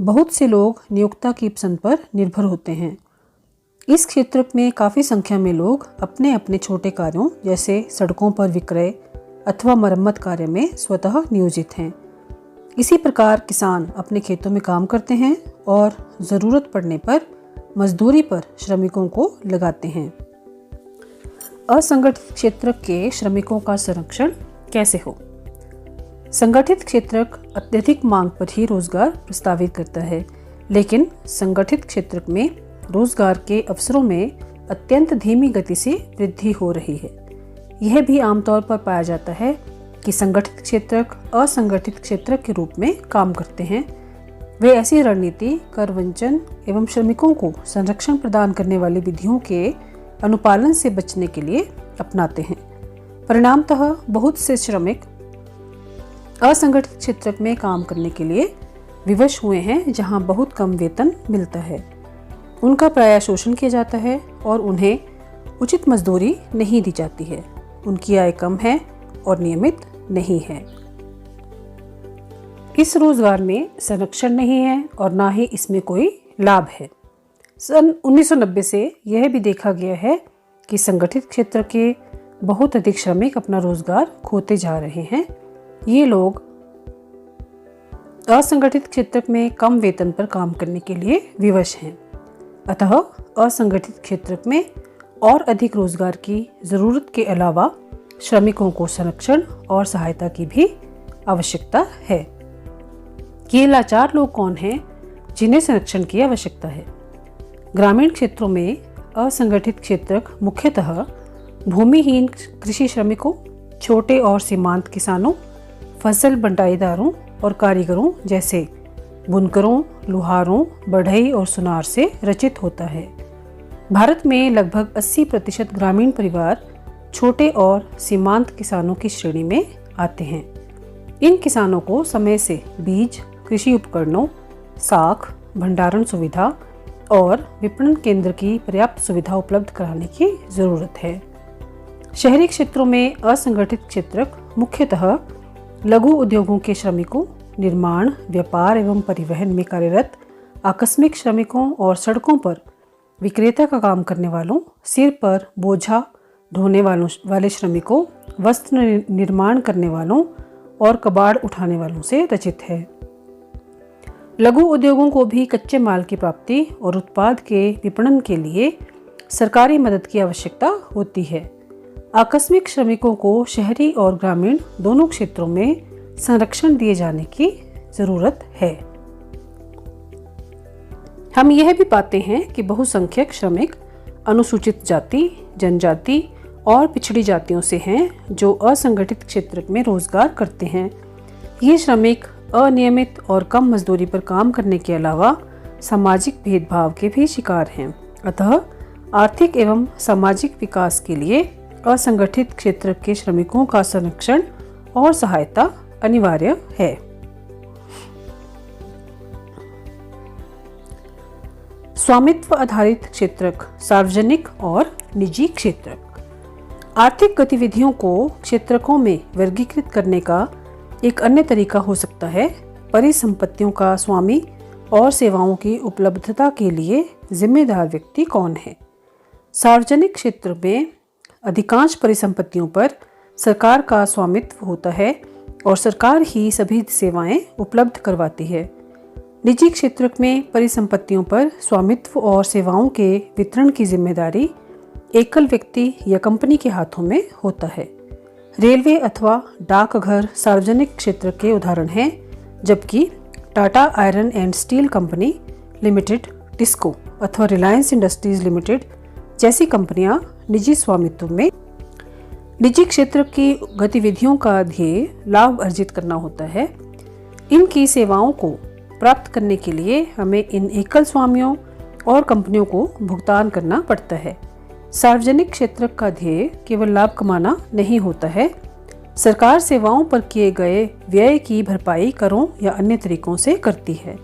बहुत से लोग नियोक्ता की पसंद पर निर्भर होते हैं। इस क्षेत्र में काफ़ी संख्या में लोग अपने अपने छोटे कार्यों जैसे सड़कों पर विक्रय अथवा मरम्मत कार्य में स्वतः नियोजित हैं। इसी प्रकार किसान अपने खेतों में काम करते हैं और ज़रूरत पड़ने पर मजदूरी पर श्रमिकों को लगाते हैं। असंगठित क्षेत्र के श्रमिकों का संरक्षण कैसे हो? संगठित क्षेत्र अत्यधिक मांग पर ही रोजगार प्रस्तावित करता है, लेकिन संगठित क्षेत्र में रोजगार के अवसरों में अत्यंत धीमी गति से वृद्धि हो रही है। यह भी आमतौर पर पाया जाता है कि संगठित क्षेत्र असंगठित क्षेत्र के रूप में काम करते हैं। वे ऐसी रणनीति, कर वंचन एवं श्रमिकों को संरक्षण प्रदान करने वाली विधियों के अनुपालन से बचने के लिए अपनाते हैं। परिणामतः बहुत से श्रमिक असंगठित क्षेत्र में काम करने के लिए विवश हुए हैं जहां बहुत कम वेतन मिलता है। उनका प्रायः शोषण किया जाता है और उन्हें उचित मजदूरी नहीं दी जाती है। उनकी आय कम है और नियमित नहीं है। इस रोजगार में संरक्षण नहीं है और ना ही इसमें कोई लाभ है। सन 1990 से यह भी देखा गया है कि संगठित क्षेत्र के बहुत अधिक श्रमिक अपना रोजगार खोते जा रहे हैं। ये लोग असंगठित क्षेत्र में कम वेतन पर काम करने के लिए विवश हैं। अतः असंगठित क्षेत्र में और अधिक रोजगार की जरूरत के अलावा श्रमिकों को संरक्षण और सहायता की भी आवश्यकता है। ये लाचार लोग कौन हैं जिन्हें संरक्षण की आवश्यकता है? ग्रामीण क्षेत्रों में असंगठित क्षेत्र मुख्यतः भूमिहीन कृषि श्रमिकों, छोटे और सीमांत किसानों, फसल बंटाईदारों और कारीगरों जैसे बुनकरों, लुहारों, बढ़ई और सुनार से रचित होता है। भारत में लगभग 80% ग्रामीण परिवार छोटे और सीमांत किसानों की श्रेणी में आते हैं। इन किसानों को समय से बीज, कृषि उपकरणों, साख, भंडारण सुविधा और विपणन केंद्र की पर्याप्त सुविधा उपलब्ध कराने की जरूरत है। शहरी क्षेत्रों में असंगठित क्षेत्र मुख्यतः लघु उद्योगों के श्रमिकों, निर्माण, व्यापार एवं परिवहन में कार्यरत आकस्मिक श्रमिकों और सड़कों पर विक्रेता का काम करने वालों, सिर पर बोझा ढोने वाले श्रमिकों, वस्त्र निर्माण करने वालों और कबाड़ उठाने वालों से रचित है। लघु उद्योगों को भी कच्चे माल की प्राप्ति और उत्पाद के विपणन के लिए सरकारी मदद की आवश्यकता होती है। आकस्मिक श्रमिकों को शहरी और ग्रामीण दोनों क्षेत्रों में संरक्षण दिए जाने की जरूरत है। हम यह भी पाते हैं कि बहुसंख्यक श्रमिक अनुसूचित जाति, जनजाति और पिछड़ी जातियों से हैं जो असंगठित क्षेत्र में रोजगार करते हैं। ये श्रमिक अनियमित और कम मजदूरी पर काम करने के अलावा सामाजिक भेदभाव के भी शिकार हैं। अतः आर्थिक एवं सामाजिक विकास के लिए असंगठित क्षेत्र के श्रमिकों का संरक्षण और सहायता अनिवार्य है। स्वामित्व आधारित क्षेत्रक, सार्वजनिक और निजी क्षेत्रक। आर्थिक गतिविधियों को क्षेत्रकों में वर्गीकृत करने का एक अन्य तरीका हो सकता है परिसंपत्तियों का स्वामी और सेवाओं की उपलब्धता के लिए जिम्मेदार व्यक्ति कौन है। सार्वजनिक क्षेत्र में अधिकांश परिसंपत्तियों पर सरकार का स्वामित्व होता है और सरकार ही सभी सेवाएं उपलब्ध करवाती है। निजी क्षेत्र में परिसंपत्तियों पर स्वामित्व और सेवाओं के वितरण की जिम्मेदारी एकल व्यक्ति या कंपनी के हाथों में होता है। रेलवे अथवा डाकघर सार्वजनिक क्षेत्र के उदाहरण हैं, जबकि Tata iron and steel company limited, TISCO अथवा रिलायंस इंडस्ट्रीज लिमिटेड जैसी कंपनियां निजी स्वामित्व में। निजी क्षेत्र की गतिविधियों का ध्येय लाभ अर्जित करना होता है। इनकी सेवाओं को प्राप्त करने के लिए हमें इन एकल स्वामियों और कंपनियों को भुगतान करना पड़ता है। सार्वजनिक क्षेत्र का ध्येय केवल लाभ कमाना नहीं होता है। सरकार सेवाओं पर किए गए व्यय की भरपाई करों या अन्य तरीकों से करती है।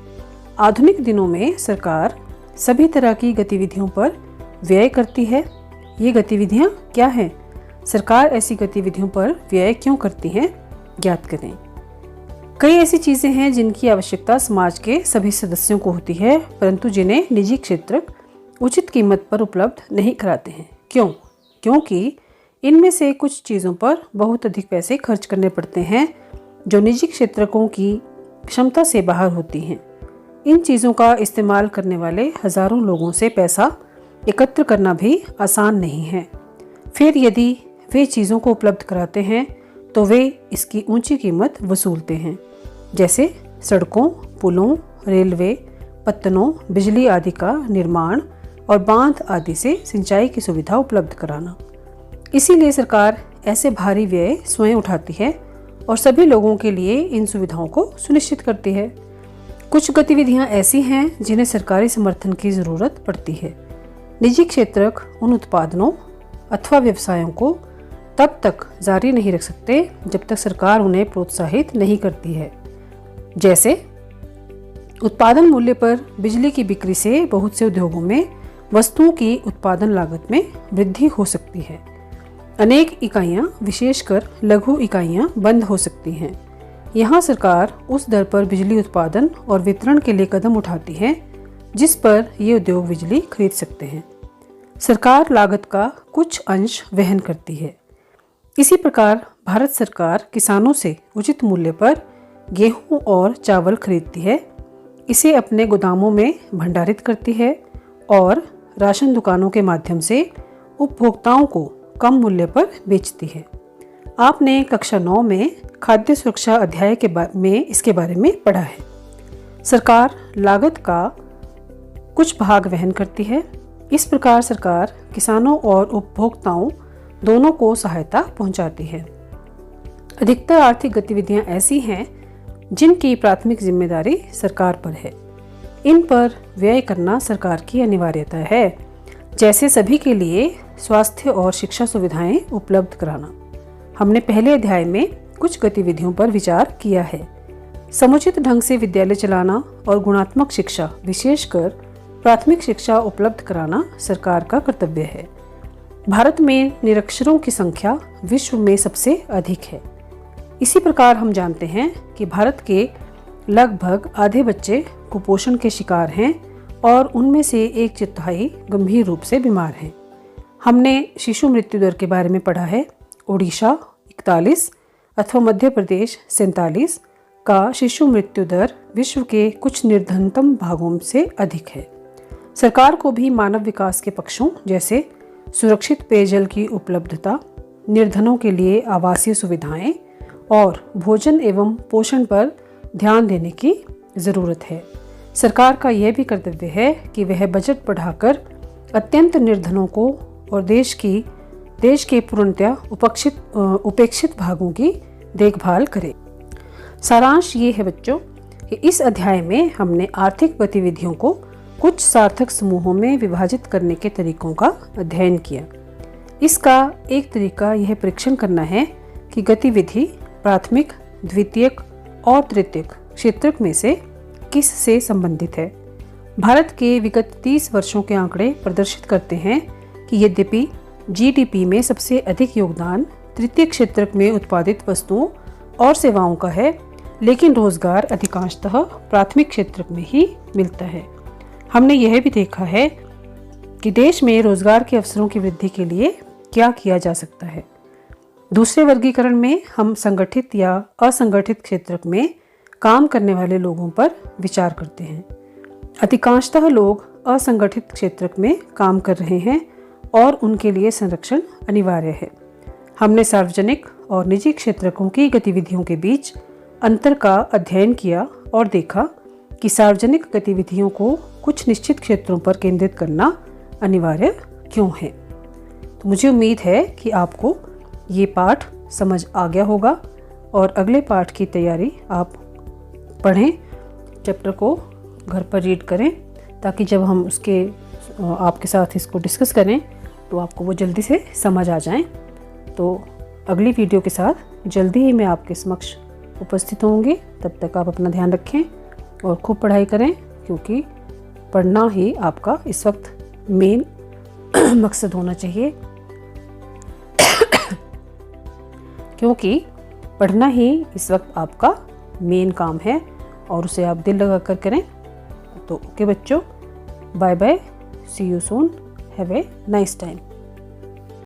आधुनिक दिनों में सरकार सभी तरह की गतिविधियों पर व्यय करती है। ये गतिविधियां क्या हैं? सरकार ऐसी गतिविधियों पर व्यय क्यों करती है, ज्ञात करें। कई ऐसी चीजें हैं जिनकी आवश्यकता समाज के सभी सदस्यों को होती है, परंतु जिन्हें निजी क्षेत्र उचित कीमत पर उपलब्ध नहीं कराते हैं। क्यों? क्योंकि इनमें से कुछ चीज़ों पर बहुत अधिक पैसे खर्च करने पड़ते हैं जो निजी क्षेत्रकों की क्षमता से बाहर होती हैं। इन चीज़ों का इस्तेमाल करने वाले हजारों लोगों से पैसा एकत्र करना भी आसान नहीं है। फिर यदि वे चीज़ों को उपलब्ध कराते हैं तो वे इसकी ऊंची कीमत वसूलते हैं, जैसे सड़कों, पुलों, रेलवे, पत्तनों, बिजली आदि का निर्माण और बांध आदि से सिंचाई की सुविधा उपलब्ध कराना। इसीलिए सरकार ऐसे भारी व्यय स्वयं उठाती है और सभी लोगों के लिए इन सुविधाओं को सुनिश्चित करती है। कुछ गतिविधियां ऐसी हैं जिन्हें सरकारी समर्थन की ज़रूरत पड़ती है। निजी क्षेत्र उन उत्पादनों अथवा व्यवसायों को तब तक जारी नहीं रख सकते जब तक सरकार उन्हें प्रोत्साहित नहीं करती है। जैसे उत्पादन मूल्य पर बिजली की बिक्री से बहुत से उद्योगों में वस्तुओं की उत्पादन लागत में वृद्धि हो सकती है। अनेक इकाइयां, विशेषकर लघु इकाइयां बंद हो सकती हैं। यहाँ सरकार उस दर पर बिजली उत्पादन और वितरण के लिए कदम उठाती है जिस पर ये उद्योग बिजली खरीद सकते हैं। सरकार लागत का कुछ अंश वहन करती है। इसी प्रकार भारत सरकार किसानों से उचित मूल्य पर गेहूं और चावल खरीदती है, इसे अपने गोदामों में भंडारित करती है और राशन दुकानों के माध्यम से उपभोक्ताओं को कम मूल्य पर बेचती है। आपने कक्षा 9 में खाद्य सुरक्षा अध्याय में इसके बारे में पढ़ा है। सरकार लागत का कुछ भाग वहन करती है। इस प्रकार सरकार किसानों और उपभोक्ताओं दोनों को सहायता पहुंचाती है। अधिकतर आर्थिक गतिविधियां ऐसी हैं जिनकी प्राथमिक जिम्मेदारी सरकार पर है। इन पर व्यय करना सरकार की अनिवार्यता है, जैसे सभी के लिए स्वास्थ्य और शिक्षा सुविधाएं उपलब्ध कराना। हमने पहले अध्याय में कुछ गतिविधियों पर विचार किया है। समुचित ढंग से विद्यालय चलाना और गुणात्मक शिक्षा, विशेषकर प्राथमिक शिक्षा उपलब्ध कराना सरकार का कर्तव्य है। भारत में निरक्षरों की संख्या विश्व में सबसे अधिक है। इसी प्रकार हम जानते हैं कि भारत के लगभग आधे बच्चे कुपोषण के शिकार हैं और उनमें से 1/4 गंभीर रूप से बीमार हैं। हमने शिशु मृत्यु दर के बारे में पढ़ा है। ओडिशा 41 अथवा मध्य प्रदेश 47 का शिशु मृत्यु दर विश्व के कुछ निर्धनतम भागों से अधिक है। सरकार को भी मानव विकास के पक्षों जैसे सुरक्षित पेयजल की उपलब्धता, निर्धनों के लिए आवासीय सुविधाएं और भोजन एवं पोषण पर ध्यान देने की ज़रूरत है। सरकार का यह भी कर्तव्य है कि वह बजट बढ़ाकर अत्यंत निर्धनों को और देश के पूर्णतया उपेक्षित भागों की देखभाल करे। सारांश ये है बच्चों कि इस अध्याय में हमने आर्थिक गतिविधियों को कुछ सार्थक समूहों में विभाजित करने के तरीकों का अध्ययन किया। इसका एक तरीका यह परीक्षण करना है कि गतिविधि प्राथमिक, द्वितीयक और तृतीयक क्षेत्रक में से किस से संबंधित है। भारत के विगत 30 वर्षों के आंकड़े प्रदर्शित करते हैं कि यद्यपि जीडीपी में सबसे अधिक योगदान तृतीय क्षेत्रक में उत्पादित वस्तुओं और सेवाओं का है, लेकिन रोजगार अधिकांशतः प्राथमिक क्षेत्रक में ही मिलता है। हमने यह भी देखा है कि देश में रोजगार के अवसरों की वृद्धि के लिए क्या किया जा सकता है। दूसरे वर्गीकरण में हम संगठित या असंगठित क्षेत्रक में काम करने वाले लोगों पर विचार करते हैं। अधिकांशतः लोग असंगठित क्षेत्रक में काम कर रहे हैं और उनके लिए संरक्षण अनिवार्य है। हमने सार्वजनिक और निजी क्षेत्रकों की गतिविधियों के बीच अंतर का अध्ययन किया और देखा कि सार्वजनिक गतिविधियों को कुछ निश्चित क्षेत्रों पर केंद्रित करना अनिवार्य क्यों है। तो मुझे उम्मीद है कि आपको ये पाठ समझ आ गया होगा और अगले पाठ की तैयारी आप पढ़ें, चैप्टर को घर पर रीड करें, ताकि जब हम उसके आपके साथ इसको डिस्कस करें तो आपको वो जल्दी से समझ आ जाएं। तो अगली वीडियो के साथ जल्दी ही मैं आपके समक्ष उपस्थित होंगी। तब तक आप अपना ध्यान रखें और खूब पढ़ाई करें, क्योंकि पढ़ना ही आपका इस वक्त मेन मकसद होना चाहिए। क्योंकि पढ़ना ही इस वक्त आपका मेन काम है और उसे आप दिल लगा कर करें। तो ओके बच्चों, bye bye, see you soon, have a nice time.